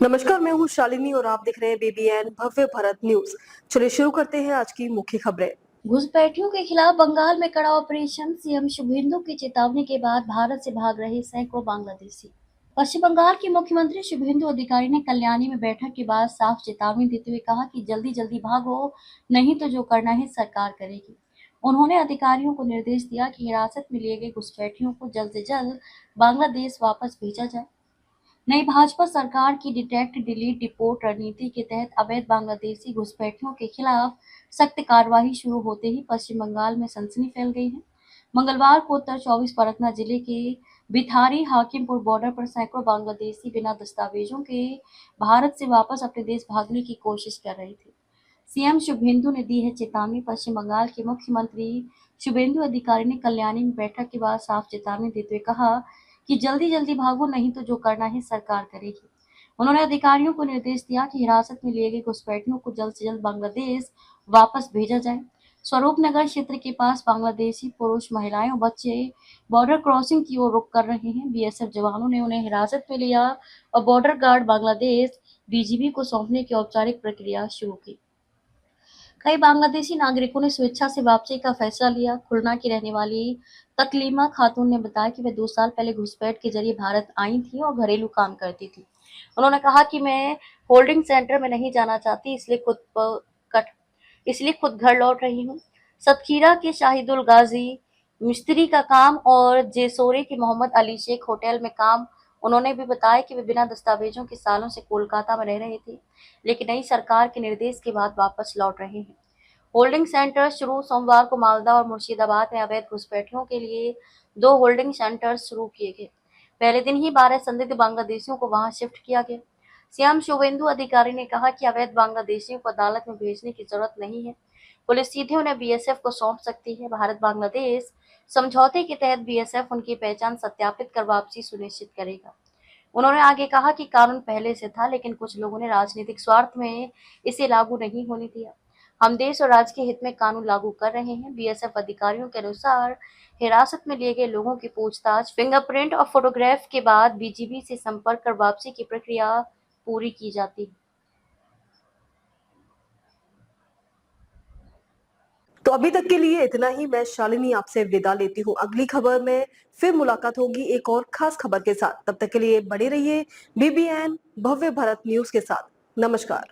नमस्कार, मैं हूँ शालिनी और आप देख रहे हैं बीबीएन भव्य भारत न्यूज। चलिए शुरू करते हैं आज की मुख्य खबरें। घुसपैठियों के खिलाफ बंगाल में कड़ा ऑपरेशन। सीएम शुभेंदु की चेतावनी के बाद भारत से भाग रहे सैकड़ों बांग्लादेशी। पश्चिम बंगाल के मुख्यमंत्री शुभेंदु अधिकारी ने कल्याणी में बैठक के बाद साफ चेतावनी देते हुए कहा कि जल्दी जल्दी भागो, नहीं तो जो करना है सरकार करेगी। उन्होंने अधिकारियों को निर्देश दिया कि हिरासत में लिए गए घुसपैठियों को जल्द से जल्द बांग्लादेश वापस भेजा जाए। नई भाजपा सरकार की डिटेक्ट डिलीट डिपोर्ट रणनीति के तहत अवैध बांग्लादेशी घुसपैठियों के खिलाफ सख्त कार्रवाई शुरू होते ही पश्चिम बंगाल में सनसनी फैल गई है। मंगलवार को उत्तर 24 परगना जिले के भिथारी हाकिमपुर बॉर्डर पर सैकड़ों बांग्लादेशी बिना दस्तावेजों के भारत से वापस अपने देश भागने की कोशिश कर रहे थे। सीएम शुभेंदु ने दी है चेतावनी। पश्चिम बंगाल के मुख्यमंत्री शुभेंदु अधिकारी ने कल्याणी में बैठक के बाद साफ चेतावनी देते हुए कहा कि जल्दी जल्दी भागो, नहीं तो जो करना है सरकार करेगी। उन्होंने अधिकारियों को निर्देश दिया कि हिरासत में लिए गए घुसपैठियों को जल्द से जल्द बांग्लादेश वापस भेजा जाए। स्वरूपनगर क्षेत्र के पास बांग्लादेशी पुरुष, महिलाएं और बच्चे बॉर्डर क्रॉसिंग की ओर रुख कर रहे हैं। बीएसएफ जवानों ने उन्हें हिरासत में लिया और बॉर्डर गार्ड बांग्लादेश डीजीबी को सौंपने की औपचारिक प्रक्रिया शुरू की। कई बांग्लादेशी नागरिकों ने स्वेच्छा से वापसी का फैसला लिया। खुलना की रहने वाली तकलीमा खातून ने बताया कि वे 2 साल पहले घुसपैठ के जरिए भारत आई थी और घरेलू काम करती थी। उन्होंने कहा कि मैं होल्डिंग सेंटर में नहीं जाना चाहती, इसलिए खुद घर लौट रही हूँ। सतखीरा के शाहिदुल गाजी मिस्त्री का काम और जेसोरे के मोहम्मद अली शेख होटल में काम। उन्होंने भी बताया कि वे बिना दस्तावेजों के सालों से कोलकाता में रह रहे थे, लेकिन नई सरकार के निर्देश के बाद वापस लौट रहे हैं। होल्डिंग सेंटर शुरू। सोमवार को मालदा और मुर्शिदाबाद में अवैध घुसपैठियों के लिए 2 होल्डिंग सेंटर्स शुरू किए गए। पहले दिन ही 12 संदिग्ध बांग्लादेशियों को वहां शिफ्ट किया गया। सीएम शुभेंदु अधिकारी ने कहा कि अवैध बांग्लादेशियों को अदालत में भेजने की जरूरत नहीं है। पुलिस सीधे उन्हें बीएसएफ को सौंप सकती है। भारत बांग्लादेश समझौते के तहत बीएसएफ उनकी पहचान सत्यापित कर वापसी सुनिश्चित करेगा। उन्होंने आगे कहा कि कानून पहले से था, लेकिन कुछ लोगों ने राजनीतिक स्वार्थ में इसे लागू नहीं होने दिया। हम देश और राज्य के हित में कानून लागू कर रहे हैं। बीएसएफ अधिकारियों के अनुसार हिरासत में लिए गए लोगों की पूछताछ, फिंगरप्रिंट और फोटोग्राफ के बाद बीजीबी से संपर्क कर वापसी की प्रक्रिया पूरी की जाती है। तो अभी तक के लिए इतना ही। मैं शालिनी आपसे विदा लेती हूँ। अगली खबर में फिर मुलाकात होगी एक और खास खबर के साथ। तब तक के लिए बने रहिए बीबीएन भव्य भारत न्यूज के साथ। नमस्कार।